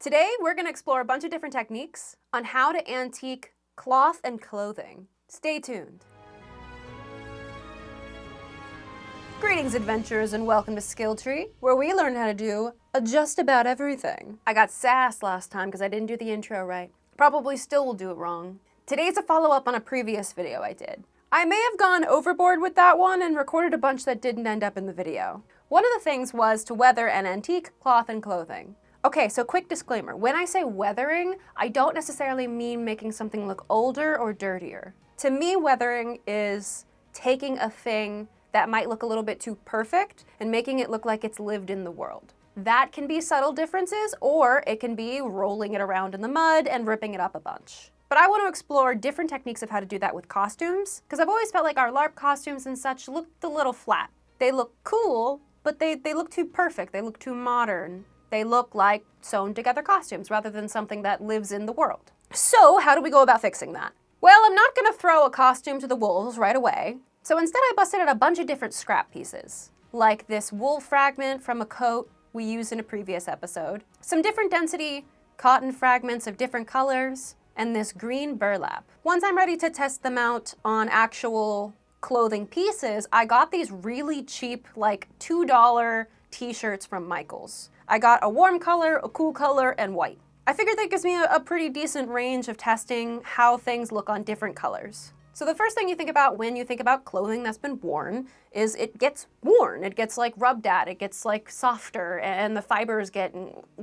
Today, we're going to explore a bunch of different techniques on how to antique cloth and clothing. Stay tuned. Greetings, adventurers, and welcome to Skill Tree, where we learn how to do just about everything. I got sassed last time because I didn't do the intro right. Probably still will do it wrong. Today's a follow-up on a previous video I did. I may have gone overboard with that one and recorded a bunch that didn't end up in the video. One of the things was to weather and antique cloth and clothing. Okay, so quick disclaimer. When I say weathering, I don't necessarily mean making something look older or dirtier. To me, weathering is taking a thing that might look a little bit too perfect and making it look like it's lived in the world. That can be subtle differences, or it can be rolling it around in the mud and ripping it up a bunch. But I want to explore different techniques of how to do that with costumes, because I've always felt like our LARP costumes and such looked a little flat. They look cool, but they look too perfect. They look too modern. They look like sewn together costumes rather than something that lives in the world. So how do we go about fixing that? Well, I'm not going to throw a costume to the wolves right away. So instead I busted out a bunch of different scrap pieces, like this wool fragment from a coat we used in a previous episode, some different density cotton fragments of different colors, and this green burlap. Once I'm ready to test them out on actual clothing pieces, I got these really cheap, like $2 t-shirts from Michael's. I got a warm color, a cool color, and white. I figured that gives me a pretty decent range of testing how things look on different colors. So the first thing you think about when you think about clothing that's been worn is it gets worn. It gets like rubbed at, it gets like softer, and the fibers get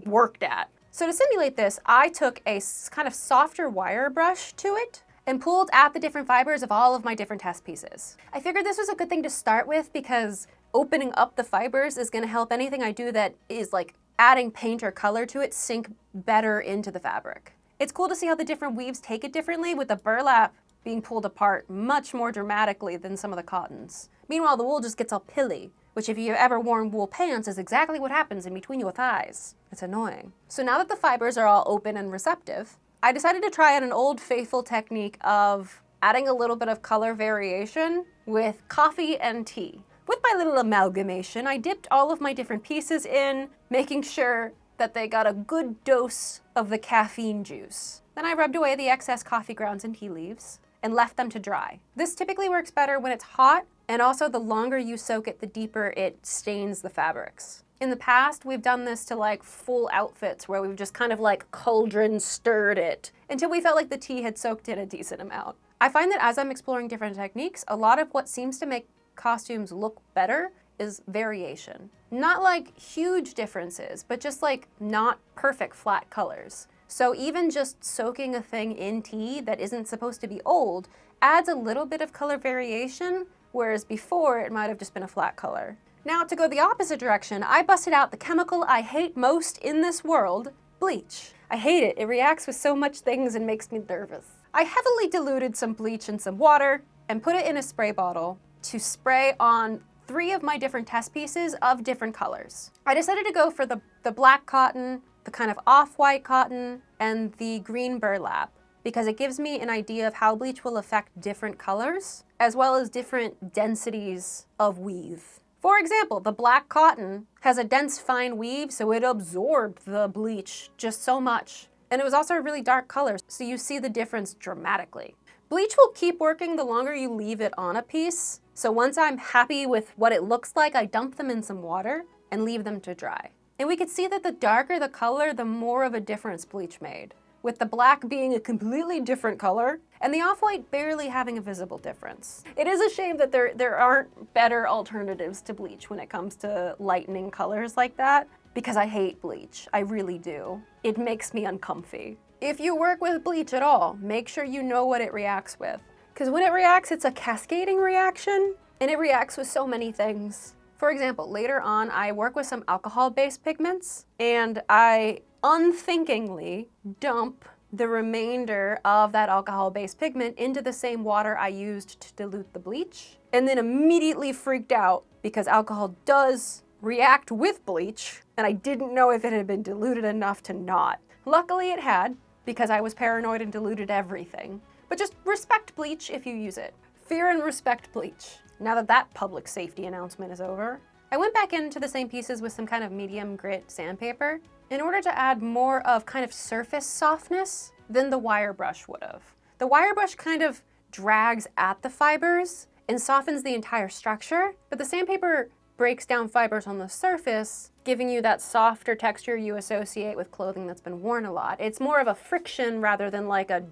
worked at. So to simulate this, I took a kind of softer wire brush to it and pulled at the different fibers of all of my different test pieces. I figured this was a good thing to start with because opening up the fibers is going to help anything I do that is like adding paint or color to it sink better into the fabric. It's cool to see how the different weaves take it differently, with the burlap being pulled apart much more dramatically than some of the cottons. Meanwhile, the wool just gets all pilly, which if you've ever worn wool pants is exactly what happens in between your thighs. It's annoying. So now that the fibers are all open and receptive, I decided to try out an old faithful technique of adding a little bit of color variation with coffee and tea. With my little amalgamation, I dipped all of my different pieces in, making sure that they got a good dose of the caffeine juice. Then I rubbed away the excess coffee grounds and tea leaves and left them to dry. This typically works better when it's hot, and also the longer you soak it, the deeper it stains the fabrics. In the past, we've done this to like full outfits where we've just kind of like cauldron stirred it until we felt like the tea had soaked in a decent amount. I find that as I'm exploring different techniques, a lot of what seems to make costumes look better is variation. Not like huge differences, but just like not perfect flat colors. So even just soaking a thing in tea that isn't supposed to be old adds a little bit of color variation, whereas before it might have just been a flat color. Now to go the opposite direction, I busted out the chemical I hate most in this world, bleach. I hate it. It reacts with so much things and makes me nervous. I heavily diluted some bleach in some water and put it in a spray bottle to spray on 3 of my different test pieces of different colors. I decided to go for the black cotton, the kind of off-white cotton, and the green burlap, because it gives me an idea of how bleach will affect different colors, as well as different densities of weave. For example, the black cotton has a dense, fine weave, so it absorbed the bleach just so much. And it was also a really dark color, so you see the difference dramatically. Bleach will keep working the longer you leave it on a piece, so once I'm happy with what it looks like, I dump them in some water and leave them to dry. And we could see that the darker the color, the more of a difference bleach made, with the black being a completely different color and the off-white barely having a visible difference. It is a shame that there aren't better alternatives to bleach when it comes to lightening colors like that, because I hate bleach. I really do. It makes me uncomfy. If you work with bleach at all, make sure you know what it reacts with. Because when it reacts, it's a cascading reaction, and it reacts with so many things. For example, later on, I work with some alcohol-based pigments, and I unthinkingly dump the remainder of that alcohol-based pigment into the same water I used to dilute the bleach, and then immediately freaked out because alcohol does react with bleach, and I didn't know if it had been diluted enough to not. Luckily it had, because I was paranoid and diluted everything. But just respect bleach if you use it. Fear and respect bleach. Now that that public safety announcement is over, I went back into the same pieces with some kind of medium grit sandpaper in order to add more of kind of surface softness than the wire brush would have. The wire brush kind of drags at the fibers and softens the entire structure, but the sandpaper breaks down fibers on the surface, giving you that softer texture you associate with clothing that's been worn a lot. It's more of a friction rather than like a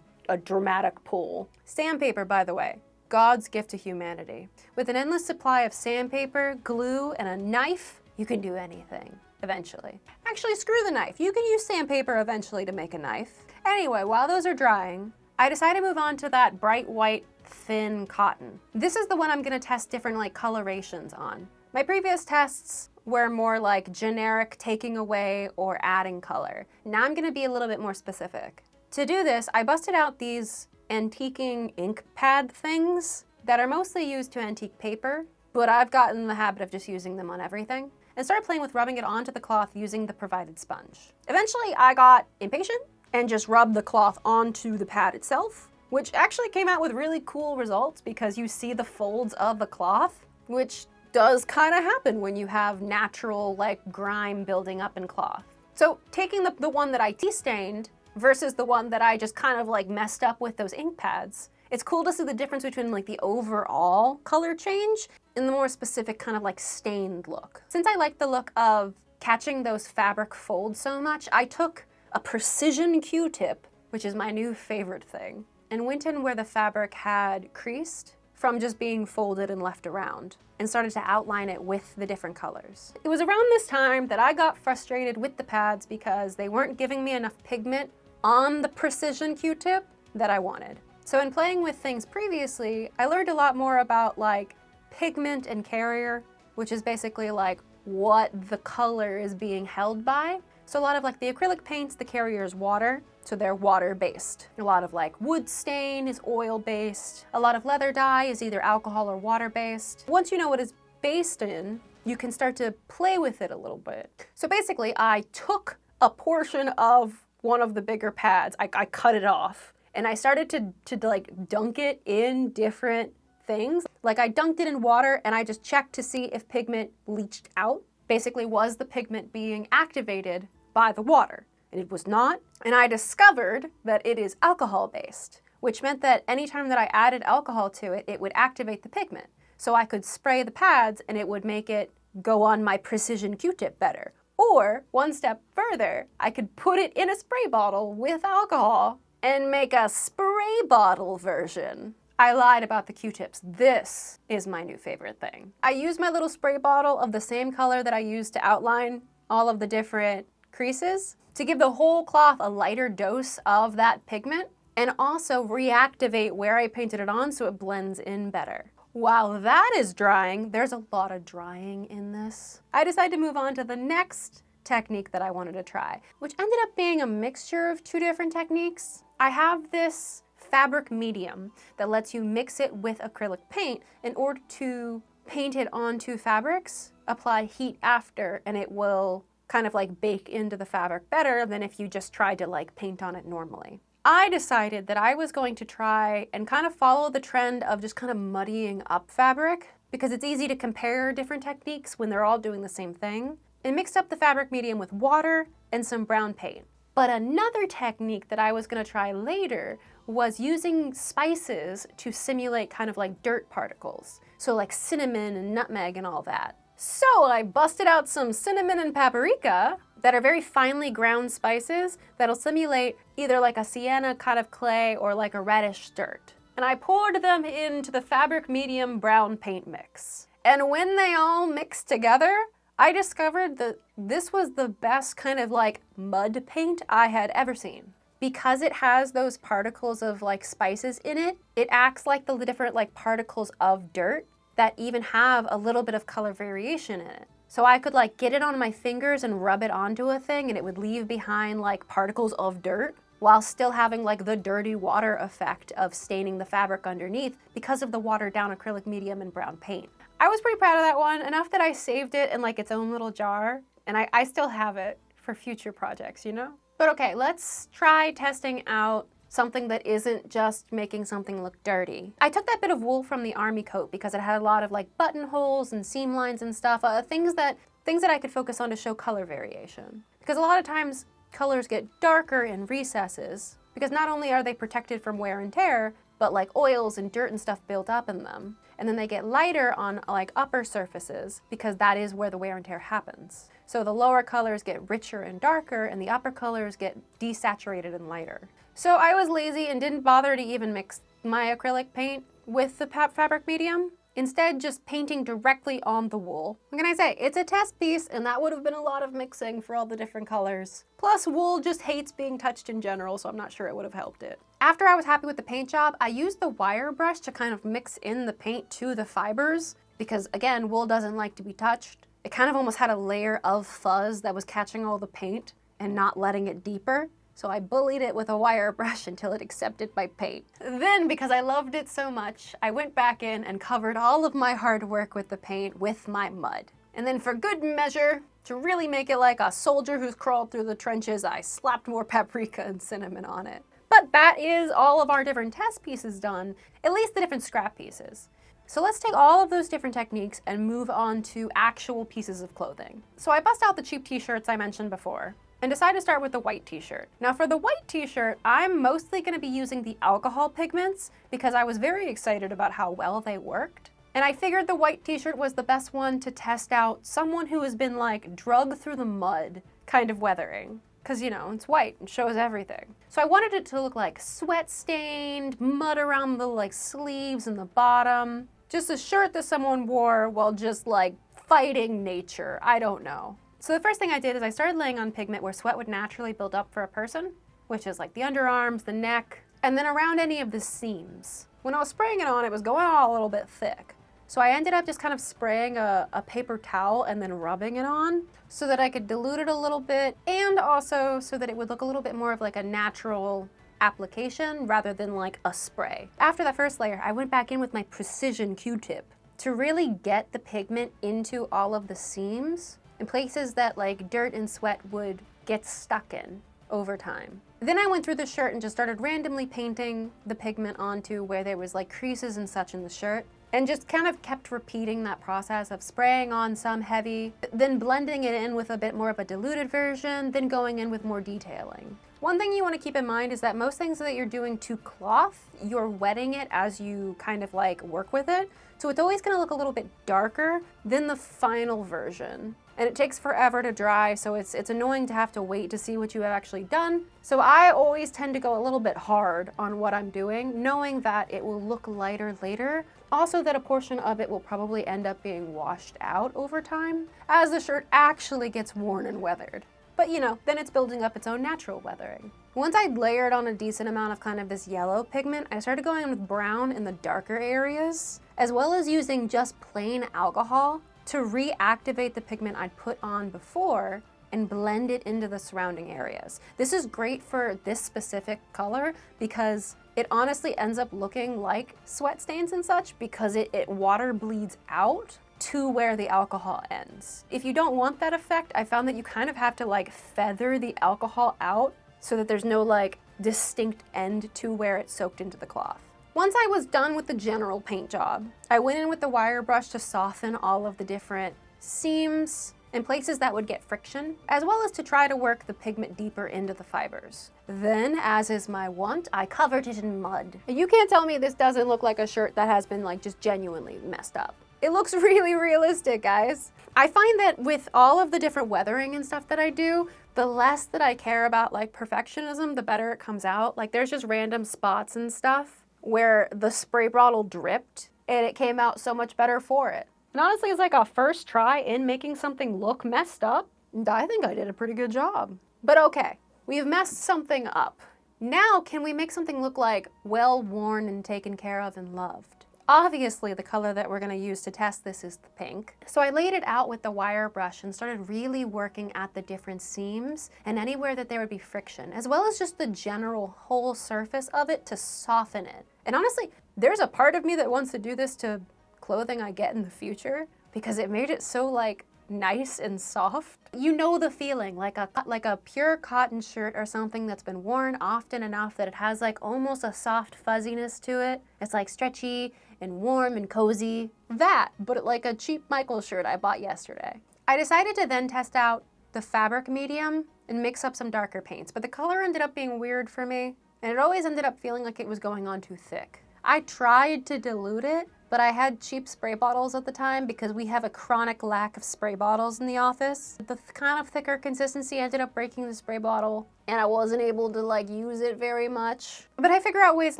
dramatic pull. Sandpaper, by the way, God's gift to humanity. With an endless supply of sandpaper, glue, and a knife, you can do anything, eventually. Actually, screw the knife. You can use sandpaper eventually to make a knife. Anyway, while those are drying, I decided to move on to that bright white, thin cotton. This is the one I'm gonna test different like colorations on. My previous tests were more like generic taking away or adding color. Now I'm gonna be a little bit more specific. To do this, I busted out these antiquing ink pad things that are mostly used to antique paper, but I've gotten in the habit of just using them on everything, and started playing with rubbing it onto the cloth using the provided sponge. Eventually, I got impatient and just rubbed the cloth onto the pad itself, which actually came out with really cool results because you see the folds of the cloth, which does kind of happen when you have natural like grime building up in cloth. So taking the one that I tea stained versus the one that I just kind of like messed up with those ink pads, it's cool to see the difference between like the overall color change and the more specific kind of like stained look. Since I like the look of catching those fabric folds so much, I took a precision Q-tip, which is my new favorite thing, and went in where the fabric had creased from just being folded and left around, and started to outline it with the different colors. It was around this time that I got frustrated with the pads because they weren't giving me enough pigment on the precision Q-tip that I wanted. So in playing with things previously, I learned a lot more about like pigment and carrier, which is basically like what the color is being held by. So a lot of like the acrylic paints, the carrier is water, so they're water-based. A lot of like wood stain is oil-based. A lot of leather dye is either alcohol or water-based. Once you know what it's based in, you can start to play with it a little bit. So basically, I took a portion of one of the bigger pads, I cut it off, and I started to like dunk it in different things. Like I dunked it in water and I just checked to see if pigment leached out. Basically, was the pigment being activated by the water? And it was not. And I discovered that it is alcohol-based, which meant that anytime that I added alcohol to it, it would activate the pigment. So I could spray the pads and it would make it go on my precision Q-tip better. Or, one step further, I could put it in a spray bottle with alcohol and make a spray bottle version. I lied about the Q-tips. This is my new favorite thing. I use my little spray bottle of the same color that I used to outline all of the different creases to give the whole cloth a lighter dose of that pigment and also reactivate where I painted it on so it blends in better. While that is drying, there's a lot of drying in this. I decided to move on to the next technique that I wanted to try, which ended up being a mixture of two different techniques. I have this fabric medium that lets you mix it with acrylic paint in order to paint it onto fabrics, apply heat after, and it will kind of like bake into the fabric better than if you just tried to like paint on it normally. I decided that I was going to try and kind of follow the trend of just kind of muddying up fabric because it's easy to compare different techniques when they're all doing the same thing, and mixed up the fabric medium with water and some brown paint. But another technique that I was going to try later was using spices to simulate kind of like dirt particles. So like cinnamon and nutmeg and all that. So I busted out some cinnamon and paprika that are very finely ground spices that'll simulate either like a sienna kind of clay or like a reddish dirt. And I poured them into the fabric medium brown paint mix. And when they all mixed together, I discovered that this was the best kind of like mud paint I had ever seen. Because it has those particles of like spices in it, it acts like the different like particles of dirt that even have a little bit of color variation in it. So I could like get it on my fingers and rub it onto a thing and it would leave behind like particles of dirt while still having like the dirty water effect of staining the fabric underneath because of the watered down acrylic medium and brown paint. I was pretty proud of that one, enough that I saved it in like its own little jar, and I still have it for future projects, you know? But okay, let's try testing out something that isn't just making something look dirty. I took that bit of wool from the army coat because it had a lot of like buttonholes and seam lines and stuff, things that I could focus on to show color variation. Because because a lot of times colors get darker in recesses because not only are they protected from wear and tear, but like oils and dirt and stuff built up in them. And then they get lighter on like upper surfaces because that is where the wear and tear happens. So the lower colors get richer and darker and the upper colors get desaturated and lighter. So I was lazy and didn't bother to even mix my acrylic paint with the fabric medium. Instead, just painting directly on the wool. What can I say? It's a test piece, and that would have been a lot of mixing for all the different colors. Plus, wool just hates being touched in general, so I'm not sure it would have helped it. After I was happy with the paint job, I used the wire brush to kind of mix in the paint to the fibers, because again, wool doesn't like to be touched. It kind of almost had a layer of fuzz that was catching all the paint and not letting it deeper. So I bullied it with a wire brush until it accepted my paint. Then, because I loved it so much, I went back in and covered all of my hard work with the paint with my mud. And then for good measure, to really make it like a soldier who's crawled through the trenches, I slapped more paprika and cinnamon on it. But that is all of our different test pieces done, at least the different scrap pieces. So let's take all of those different techniques and move on to actual pieces of clothing. So I bust out the cheap t-shirts I mentioned before, and decide to start with the white t-shirt. Now for the white t-shirt, I'm mostly gonna be using the alcohol pigments because I was very excited about how well they worked. And I figured the white t-shirt was the best one to test out someone who has been like drugged through the mud kind of weathering. Cause you know, it's white and shows everything. So I wanted it to look like sweat stained, mud around the like sleeves and the bottom. Just a shirt that someone wore while just like fighting nature, I don't know. So the first thing I did is I started laying on pigment where sweat would naturally build up for a person, which is like the underarms, the neck, and then around any of the seams. When I was spraying it on, it was going all a little bit thick. So I ended up just kind of spraying a paper towel and then rubbing it on so that I could dilute it a little bit and also so that it would look a little bit more of like a natural application rather than like a spray. After that first layer, I went back in with my precision Q-tip to really get the pigment into all of the seams in places that like dirt and sweat would get stuck in over time. Then I went through the shirt and just started randomly painting the pigment onto where there was like creases and such in the shirt, and just kind of kept repeating that process of spraying on some heavy, then blending it in with a bit more of a diluted version, then going in with more detailing. One thing you want to keep in mind is that most things that you're doing to cloth, you're wetting it as you kind of like work with it. So it's always going to look a little bit darker than the final version. And it takes forever to dry, so it's annoying to have to wait to see what you have actually done. So I always tend to go a little bit hard on what I'm doing, knowing that it will look lighter later. Also that a portion of it will probably end up being washed out over time as the shirt actually gets worn and weathered. But you know, then it's building up its own natural weathering. Once I'd layered on a decent amount of kind of this yellow pigment, I started going in with brown in the darker areas, as well as using just plain alcohol to reactivate the pigment I'd put on before and blend it into the surrounding areas. This is great for this specific color because it honestly ends up looking like sweat stains and such because it water bleeds out to where the alcohol ends. If you don't want that effect, I found that you kind of have to like feather the alcohol out so that there's no like distinct end to where it's soaked into the cloth. Once I was done with the general paint job, I went in with the wire brush to soften all of the different seams and places that would get friction, as well as to try to work the pigment deeper into the fibers. Then, as is my wont, I covered it in mud. And you can't tell me this doesn't look like a shirt that has been like just genuinely messed up. It looks really realistic, guys. I find that with all of the different weathering and stuff that I do, the less that I care about like perfectionism, the better it comes out. Like there's just random spots and stuff where the spray bottle dripped and it came out so much better for it. And honestly, it's like a first try in making something look messed up. And I think I did a pretty good job. But okay, we've messed something up. Now, can we make something look like well-worn and taken care of and loved? Obviously, the color that we're gonna use to test this is the pink. So I laid it out with the wire brush and started really working at the different seams and anywhere that there would be friction, as well as just the general whole surface of it to soften it. And honestly, there's a part of me that wants to do this to clothing I get in the future because it made it so like nice and soft. You know the feeling, like a pure cotton shirt or something that's been worn often enough that it has like almost a soft fuzziness to it. It's like stretchy and warm and cozy. That, but like a cheap Michaels shirt I bought yesterday. I decided to then test out the fabric medium and mix up some darker paints, but the color ended up being weird for me, and it always ended up feeling like it was going on too thick. I tried to dilute it, but I had cheap spray bottles at the time because we have a chronic lack of spray bottles in the office. The kind of thicker consistency ended up breaking the spray bottle, and I wasn't able to like use it very much. But I figure out ways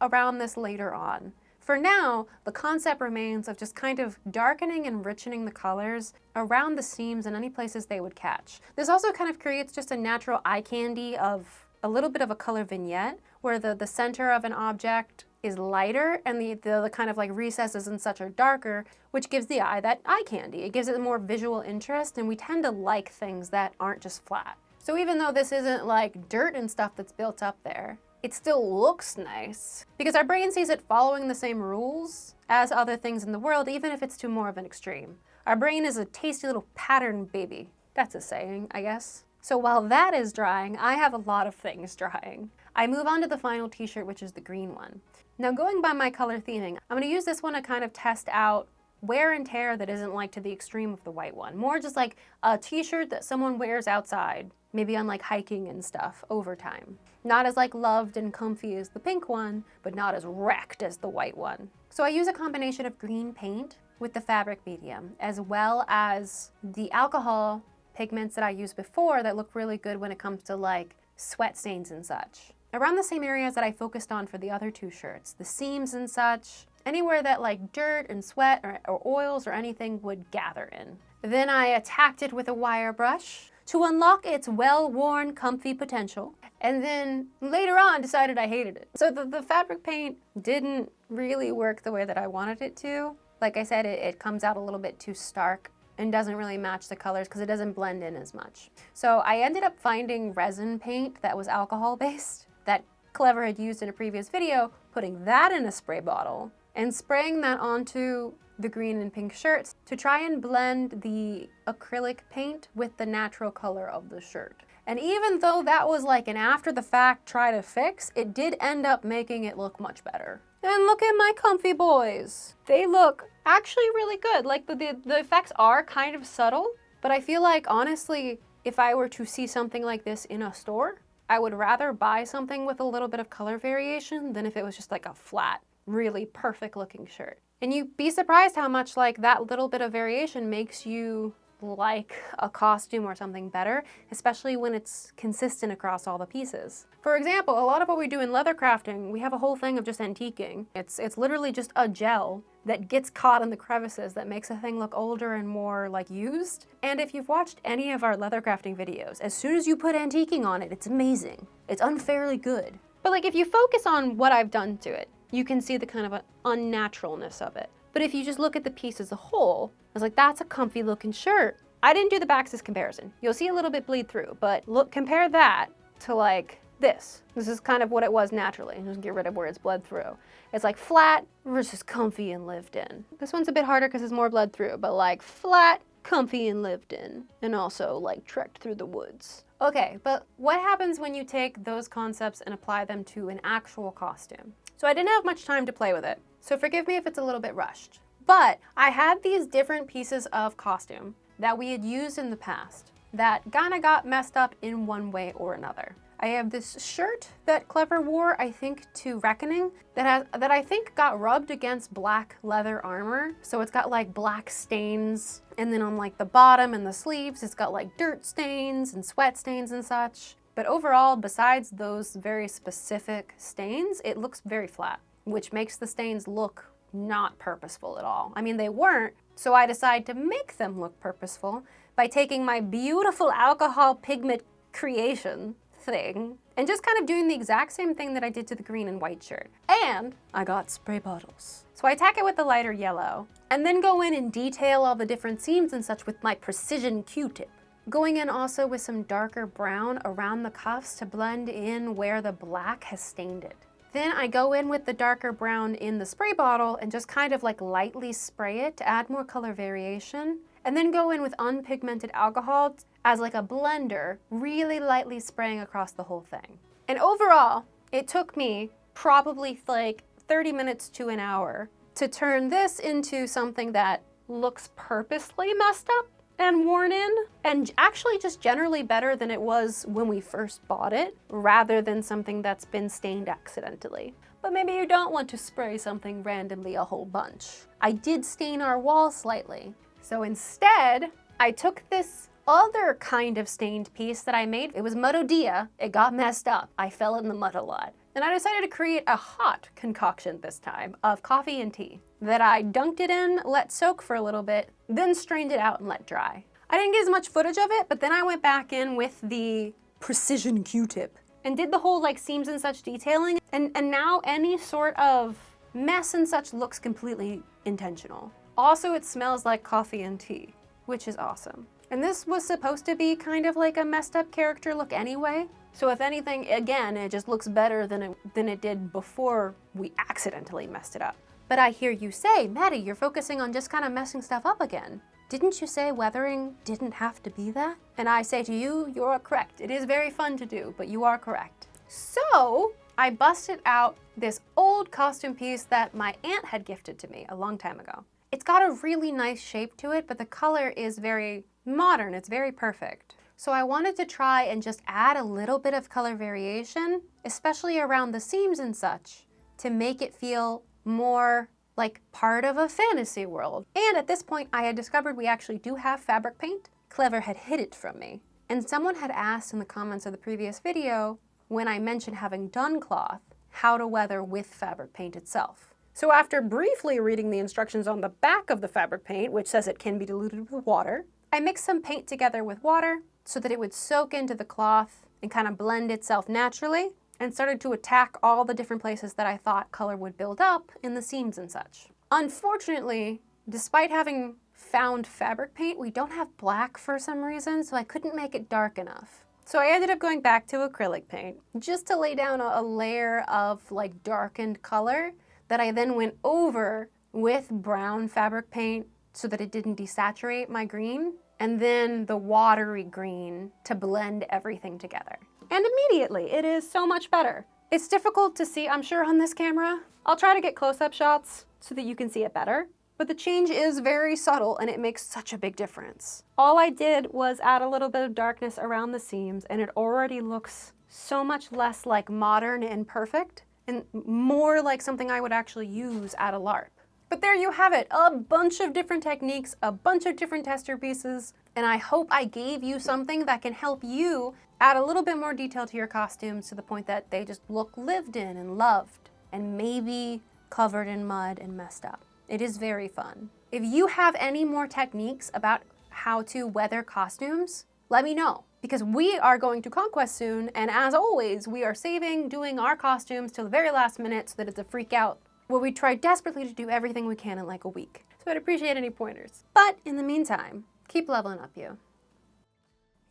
around this later on. For now, the concept remains of just kind of darkening and richening the colors around the seams and any places they would catch. This also kind of creates just a natural eye candy of a little bit of a color vignette where the center of an object is lighter and the kind of like recesses and such are darker, which gives the eye that eye candy. It gives it more visual interest, and we tend to like things that aren't just flat. So even though this isn't like dirt and stuff that's built up there, it still looks nice because our brain sees it following the same rules as other things in the world, even if it's to more of an extreme. Our brain is a tasty little pattern baby. That's a saying, I guess. So while that is drying, I have a lot of things drying. I move on to the final t-shirt, which is the green one. Now going by my color theming, I'm gonna use this one to kind of test out wear and tear that isn't like to the extreme of the white one. More just like a t-shirt that someone wears outside, maybe on like hiking and stuff over time. Not as like loved and comfy as the pink one, but not as wrecked as the white one. So I use a combination of green paint with the fabric medium, as well as the alcohol pigments that I used before that look really good when it comes to like sweat stains and such. Around the same areas that I focused on for the other two shirts, the seams and such, anywhere that like dirt and sweat or oils or anything would gather in. Then I attacked it with a wire brush to unlock its well-worn, comfy potential, and then later on decided I hated it. So the fabric paint didn't really work the way that I wanted it to. Like I said, it comes out a little bit too stark and doesn't really match the colors because it doesn't blend in as much. So I ended up finding resin paint that was alcohol-based that Clever had used in a previous video, putting that in a spray bottle and spraying that onto the green and pink shirts to try and blend the acrylic paint with the natural color of the shirt. And even though that was like an after the fact try to fix, it did end up making it look much better. And look at my comfy boys. They look actually really good. Like the effects are kind of subtle, but I feel like honestly, if I were to see something like this in a store, I would rather buy something with a little bit of color variation than if it was just like a flat, really perfect looking shirt. And you'd be surprised how much like that little bit of variation makes you like a costume or something better, especially when it's consistent across all the pieces. For example, a lot of what we do in leather crafting, we have a whole thing of just antiquing. It's literally just a gel that gets caught in the crevices that makes a thing look older and more like used. And if you've watched any of our leather crafting videos, as soon as you put antiquing on it, it's amazing. It's unfairly good. But like if you focus on what I've done to it, you can see the kind of unnaturalness of it. But if you just look at the piece as a whole, I was like, that's a comfy looking shirt. I didn't do the Baxis comparison. You'll see a little bit bleed through, but look, compare that to like this. This is kind of what it was naturally. Just get rid of where it's bled through. It's like flat versus comfy and lived in. This one's a bit harder because it's more bled through, but like flat, comfy and lived in, and also like trekked through the woods. Okay, but what happens when you take those concepts and apply them to an actual costume? So I didn't have much time to play with it, so forgive me if it's a little bit rushed. But I had these different pieces of costume that we had used in the past that kind of got messed up in one way or another. I have this shirt that Clever wore, I think, to Reckoning, that I think got rubbed against black leather armor. So it's got like black stains, and then on like the bottom and the sleeves, it's got like dirt stains and sweat stains and such. But overall, besides those very specific stains, it looks very flat, which makes the stains look not purposeful at all. I mean, they weren't, so I decided to make them look purposeful by taking my beautiful alcohol pigment creation thing and just kind of doing the exact same thing that I did to the green and white shirt. And I got spray bottles. So I attack it with the lighter yellow and then go in and detail all the different seams and such with my precision Q-tip. Going in also with some darker brown around the cuffs to blend in where the black has stained it. Then I go in with the darker brown in the spray bottle and just kind of like lightly spray it to add more color variation. And then go in with unpigmented alcohol as like a blender, really lightly spraying across the whole thing. And overall, it took me probably like 30 minutes to an hour to turn this into something that looks purposely messed up, and worn in, and actually just generally better than it was when we first bought it, rather than something that's been stained accidentally. But maybe you don't want to spray something randomly a whole bunch. I did stain our wall slightly. So instead, I took this other kind of stained piece that I made. It was Mudodea. It got messed up. I fell in the mud a lot. And I decided to create a hot concoction this time of coffee and tea that I dunked it in, let soak for a little bit, then strained it out and let dry. I didn't get as much footage of it, but then I went back in with the precision Q-tip and did the whole like seams and such detailing. And now any sort of mess and such looks completely intentional. Also, it smells like coffee and tea, which is awesome. And this was supposed to be kind of like a messed up character look anyway. So if anything, again, it just looks better than it did before we accidentally messed it up. But I hear you say, Maddie, you're focusing on just kind of messing stuff up again. Didn't you say weathering didn't have to be that? And I say to you, you're correct. It is very fun to do, but you are correct. So I busted out this old costume piece that my aunt had gifted to me a long time ago. It's got a really nice shape to it, but the color is very modern. It's very perfect. So I wanted to try and just add a little bit of color variation, especially around the seams and such, to make it feel more like part of a fantasy world. And at this point, I had discovered we actually do have fabric paint. Clever had hid it from me. And someone had asked in the comments of the previous video, when I mentioned having done cloth, how to weather with fabric paint itself. So after briefly reading the instructions on the back of the fabric paint, which says it can be diluted with water, I mixed some paint together with water so that it would soak into the cloth and kind of blend itself naturally, and started to attack all the different places that I thought color would build up in the seams and such. Unfortunately, despite having found fabric paint, we don't have black for some reason, so I couldn't make it dark enough. So I ended up going back to acrylic paint just to lay down a layer of like darkened color that I then went over with brown fabric paint so that it didn't desaturate my green, and then the watery green to blend everything together. And immediately, it is so much better. It's difficult to see, I'm sure, on this camera. I'll try to get close-up shots so that you can see it better. But the change is very subtle and it makes such a big difference. All I did was add a little bit of darkness around the seams and it already looks so much less like modern and perfect and more like something I would actually use at a LARP. But there you have it, a bunch of different techniques, a bunch of different tester pieces, and I hope I gave you something that can help you add a little bit more detail to your costumes to the point that they just look lived in and loved and maybe covered in mud and messed up. It is very fun. If you have any more techniques about how to weather costumes, let me know, because we are going to Conquest soon, and as always, we are saving doing our costumes till the very last minute so that it's a freak out, where we try desperately to do everything we can in like a week. So I'd appreciate any pointers. But in the meantime, keep leveling up, you.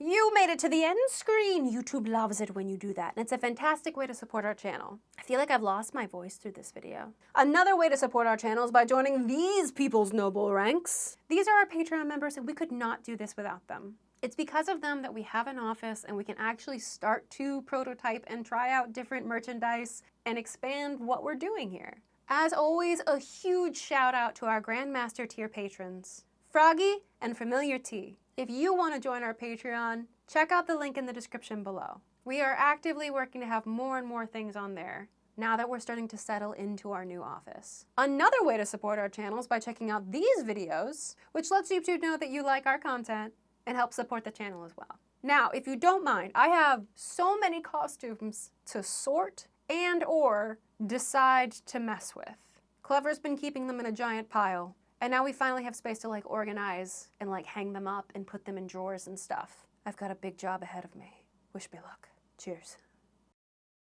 You made it to the end screen. YouTube loves it when you do that, and it's a fantastic way to support our channel. I feel like I've lost my voice through this video. Another way to support our channel is by joining these people's noble ranks. These are our Patreon members, and we could not do this without them. It's because of them that we have an office and we can actually start to prototype and try out different merchandise and expand what we're doing here. As always, a huge shout out to our Grandmaster tier patrons, Froggy and Familiar T. If you want to join our Patreon, check out the link in the description below. We are actively working to have more and more things on there now that we're starting to settle into our new office. Another way to support our channel is by checking out these videos, which lets YouTube know that you like our content and help support the channel as well. Now, if you don't mind, I have so many costumes to sort and or decide to mess with. Clever's been keeping them in a giant pile, and now we finally have space to like organize and like hang them up and put them in drawers and stuff. I've got a big job ahead of me. Wish me luck. Cheers.